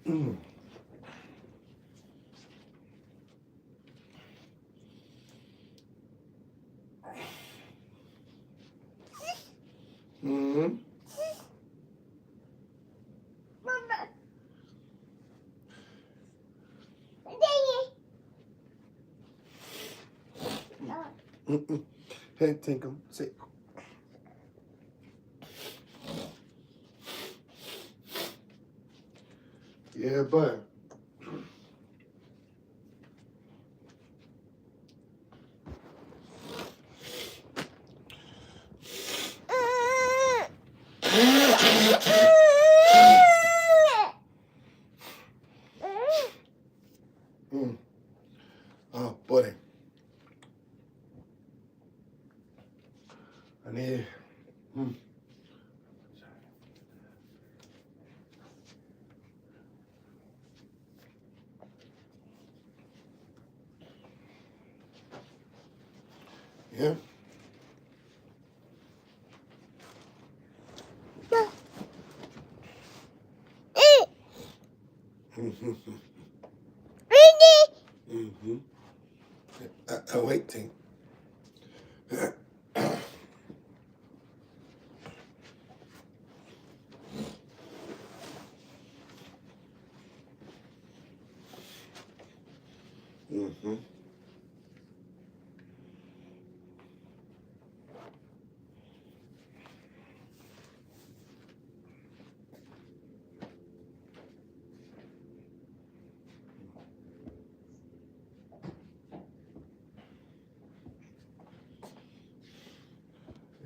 Mm. Mm-hmm. Mm-mm. Hey, Tinkum, sit. Yeah, but. Mm. Oh, buddy. I need. Mm. Yeah. Mm-hmm. Mm-hmm. Wait, Tink. Mm-hmm.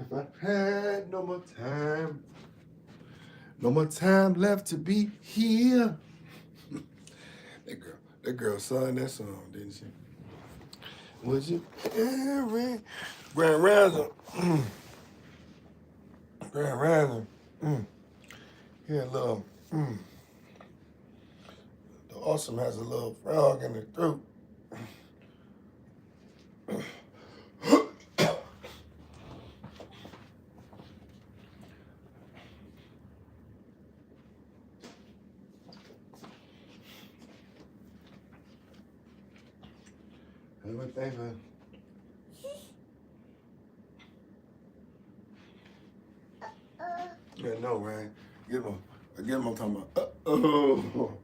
If I had no more time left to be here. That girl sang that song, didn't she? Would you? Grand Rising. Grand Rising. Here, a little. The awesome has a little frog in her throat. Everything. Yeah, no, right? Get him. I'm talking about. Oh.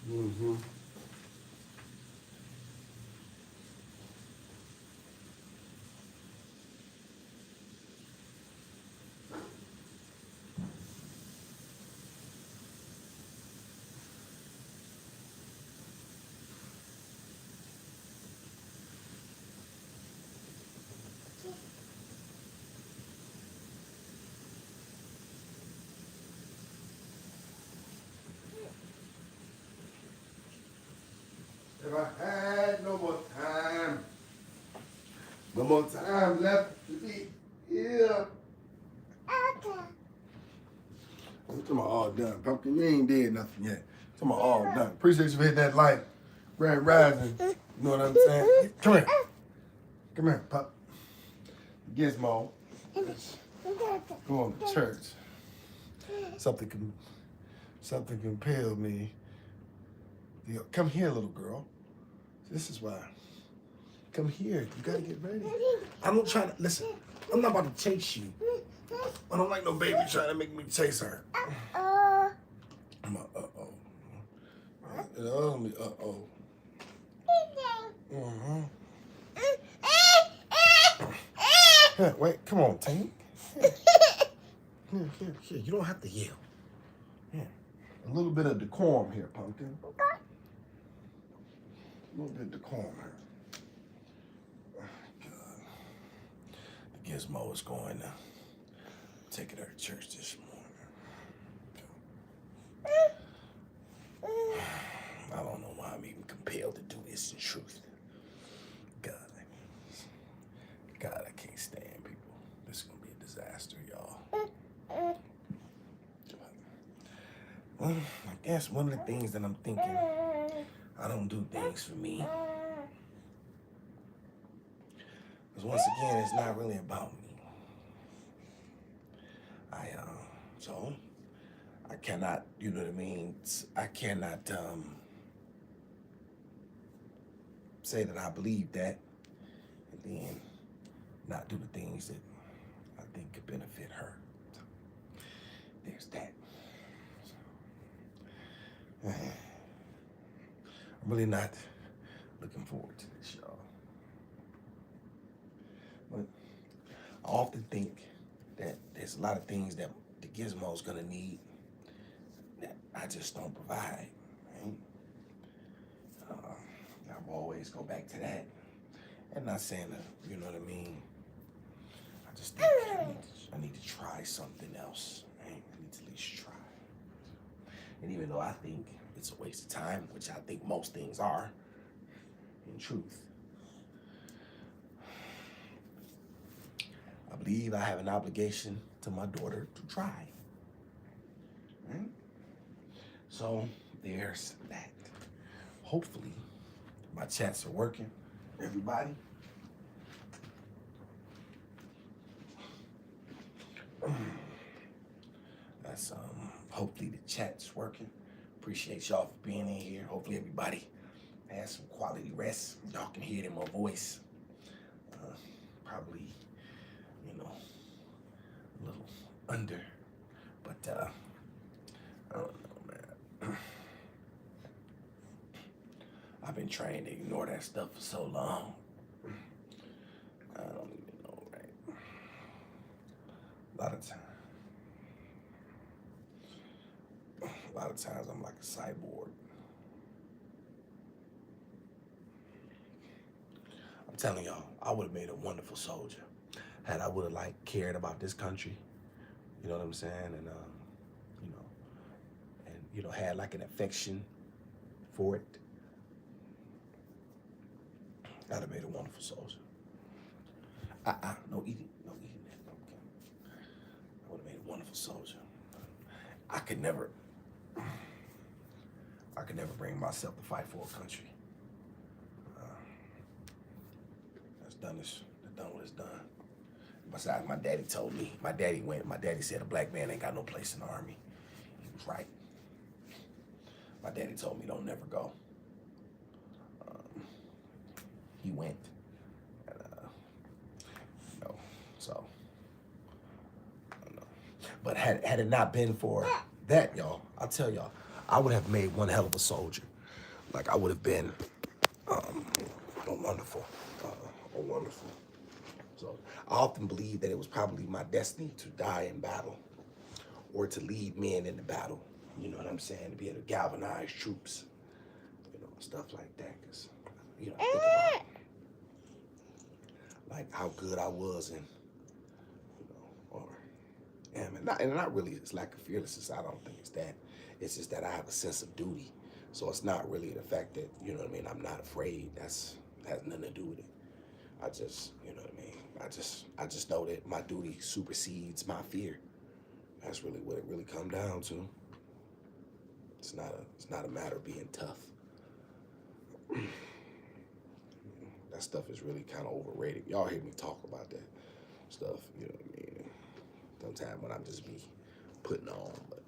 Mm-hmm. If I had no more time left to be here. I'm talking about all done. Pumpkin, you ain't did nothing yet. I'm talking about all done. Appreciate you hitting that light. Grand Rising. You know what I'm saying? Come here. Come here, pup. Gizmo. Going to church. Something compelled me. Come here, little girl. This is why. Come here. You gotta get ready. I'm not trying to listen. I'm not about to chase you. I don't like no baby trying to make me chase her. I'm a uh-oh. It's gonna be uh-oh. Mm-hmm. Here, wait, come on, Tank. Here. You don't have to yell. Here. A little bit of decorum here, Pumpkin. A little bit of decorum here. Gizmo is going to take her to church this morning. I don't know why I'm even compelled to do this in truth. Well, I guess one of the things that I'm thinking, I don't do things for me. Because once again, it's not really about me. So I cannot, you know what I mean? I cannot say that I believe that and then not do the things that I think could benefit her. So, there's that. So, I'm really not looking forward to this, y'all. But I often think that there's a lot of things that the Gizmo's gonna need that I just don't provide. Right? I always go back to that. And not saying that, you know what I mean? I just think I need to try something else. Right? I need to at least try. And even though I think it's a waste of time, which I think most things are, in truth, I believe I have an obligation to my daughter to try. Right? So there's that. Hopefully, my chats are working. Everybody. That's hopefully the chat's working. Appreciate y'all for being in here. Hopefully everybody has some quality rest. Y'all can hear it in my voice. Probably, you know, a little under, but I don't know, man. I've been trying to ignore that stuff for so long. I don't even know, right? A lot of times I'm like a cyborg. I'm telling y'all, I would have made a wonderful soldier had I would have like cared about this country. You know what I'm saying? And had like an affection for it. I'd have made a wonderful soldier. No eating that. Okay. I would have made a wonderful soldier. I could never bring myself to fight for a country. That's done what it's done. Besides, my daddy told me, my daddy said a black man ain't got no place in the army. He was right. My daddy told me don't never go. He went. And, so, I don't know. But had it not been for that, y'all, I'll tell y'all, I would have made one hell of a soldier. Like, I would have been wonderful. Wonderful. So, I often believe that it was probably my destiny to die in battle or to lead men into battle. You know what I'm saying? To be able to galvanize troops, stuff like that. Because, I think about like how good I was and or am, and not really it's lack of fearlessness. I don't think it's that. It's just that I have a sense of duty. So it's not really the fact that, you know what I mean, I'm not afraid. Has nothing to do with it. I just, you know what I mean? I just know that my duty supersedes my fear. That's really what it really come down to. It's not a matter of being tough. That stuff is really kind of overrated. Y'all hear me talk about that stuff, you know what I mean? Sometimes when I'm just be putting on, but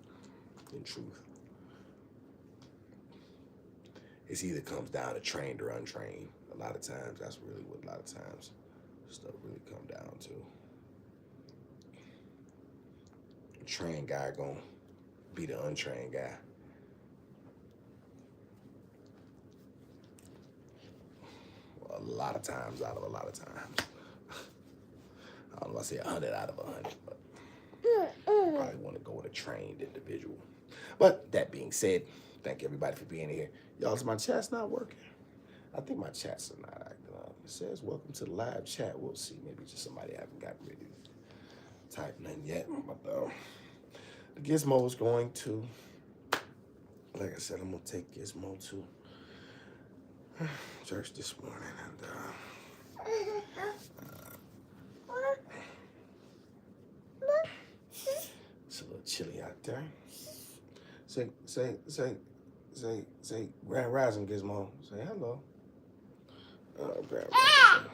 in truth, it's either comes down to trained or untrained. A lot of times, that's really what a lot of times stuff really come down to. A trained guy gonna be the untrained guy. A lot of times out of a lot of times. I don't know if I say 100 out of 100, but I probably want to go with a trained individual. But that being said, thank everybody for being here. Y'all, is my chat's not working? I think my chats are not acting up. It says, welcome to the live chat. We'll see. Maybe just somebody haven't got ready to type nothing yet. But the Gizmo is going to, like I said, I'm going to take Gizmo to church this morning. And it's a little chilly out there. Say, Grand Rising, Gizmo. Say hello. Grand Rising.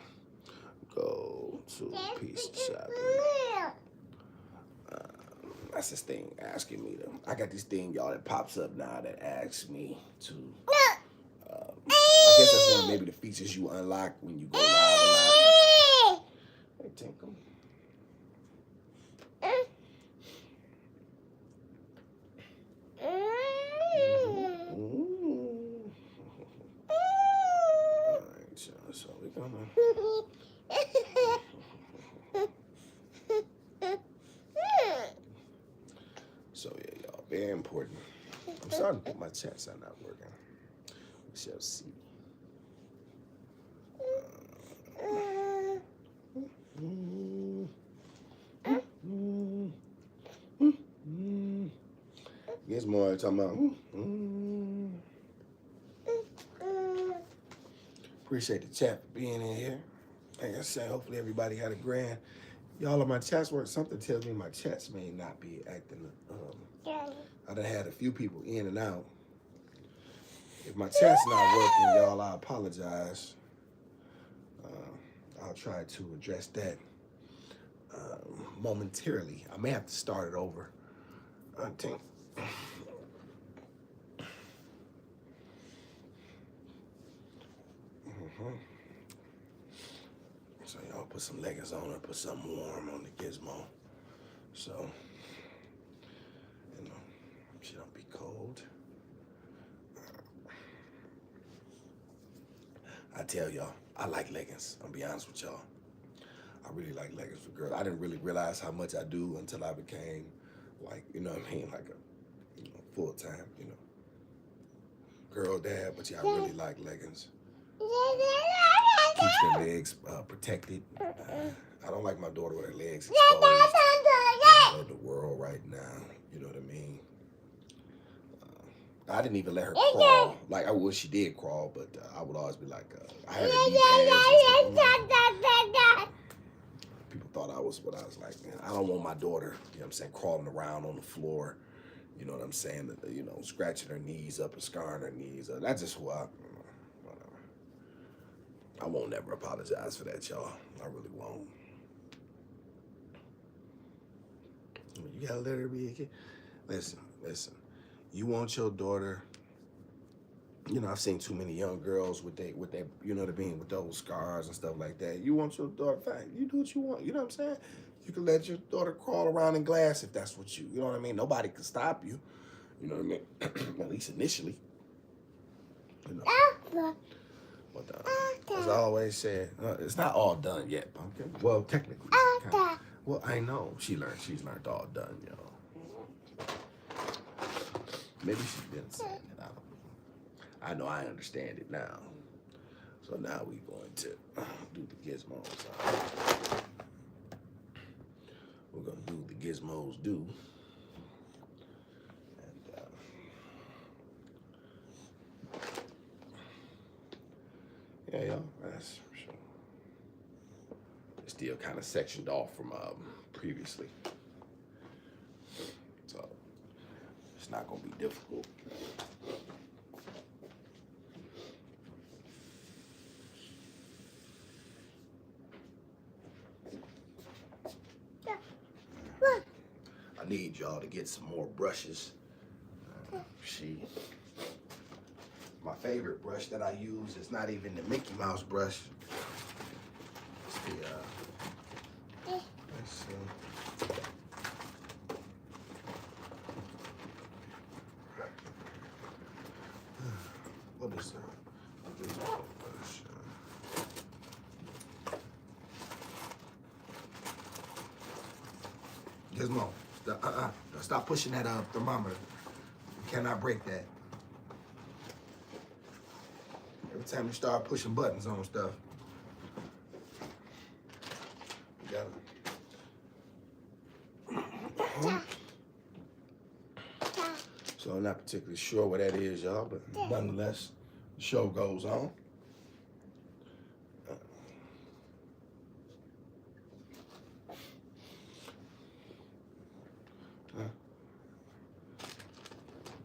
Go to Peace Shopping. That's this thing asking me to. I got this thing, y'all, that pops up now that asks me to. I guess that's one of maybe the features you unlock when you go live a lot. Hey, Tinkle. So we're gonna. So yeah, y'all, very important. I'm starting to think my chats are not working. We shall see. Gizmo talking about. Appreciate the chat for being in here. Like I said, hopefully everybody had a grand. Y'all, on my chats work. Something tells me my chats may not be acting. I done had a few people in and out. If my chat's not working, y'all, I apologize. I'll try to address that momentarily. I may have to start it over. I think. So y'all put some leggings on and put something warm on the Gizmo. So, you know, she don't be cold. I tell y'all, I like leggings. I'll be honest with y'all. I really like leggings for girls. I didn't really realize how much I do until I became, like, you know what I mean, like a full-time, girl dad. But yeah, I really like leggings. Keeps their legs protected. I don't like my daughter with her legs exposed. Of the world right now, you know what I mean? I didn't even let her crawl. Like, I wish she did crawl, but I would always be like, I had her knee pads and stuff. People thought I was, but I was like, man, I don't want my daughter, you know what I'm saying, crawling around on the floor, you know what I'm saying, scratching her knees up and scarring her knees up. That's just who whatever. I won't never apologize for that, y'all. I really won't. You gotta let her be a kid. Listen. You want your daughter, I've seen too many young girls with they, you know what I mean, with those scars and stuff like that. You want your daughter, fine, you do what you want, you know what I'm saying? You can let your daughter crawl around in glass if that's what you know what I mean? Nobody can stop you, you know what I mean? At least initially, But as I always said, it's not all done yet, Pumpkin. Well, technically, well, I know she's learned all done, Maybe she's been saying it. I know I understand it now. So now we're going to do the gizmos. We're going to do the gizmos do. And yeah, y'all, that's for sure. It's still kind of sectioned off from previously. So it's not going to be difficult. I need y'all to get some more brushes. My favorite brush that I use is not even the Mickey Mouse brush. It's the, let's see. What is that? Gizmo, stop pushing that thermometer. You cannot break that. Every time you start pushing buttons on stuff, you gotta. So I'm not particularly sure what that is, y'all, but nonetheless, the show goes on.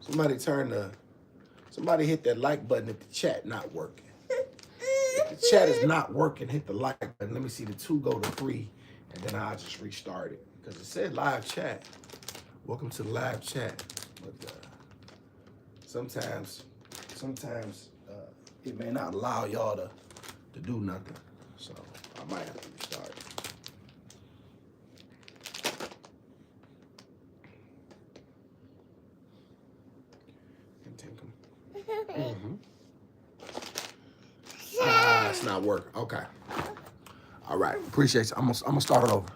Somebody hit that like button if the chat not working. If the chat is not working, hit the like button. Let me see the 2 go to 3, and then I'll just restart it. Because it said live chat. Welcome to the live chat. But sometimes it may not allow y'all to do nothing. So I might have to restart it. It's not working. Okay. All right. Appreciate you. I'm gonna start it over.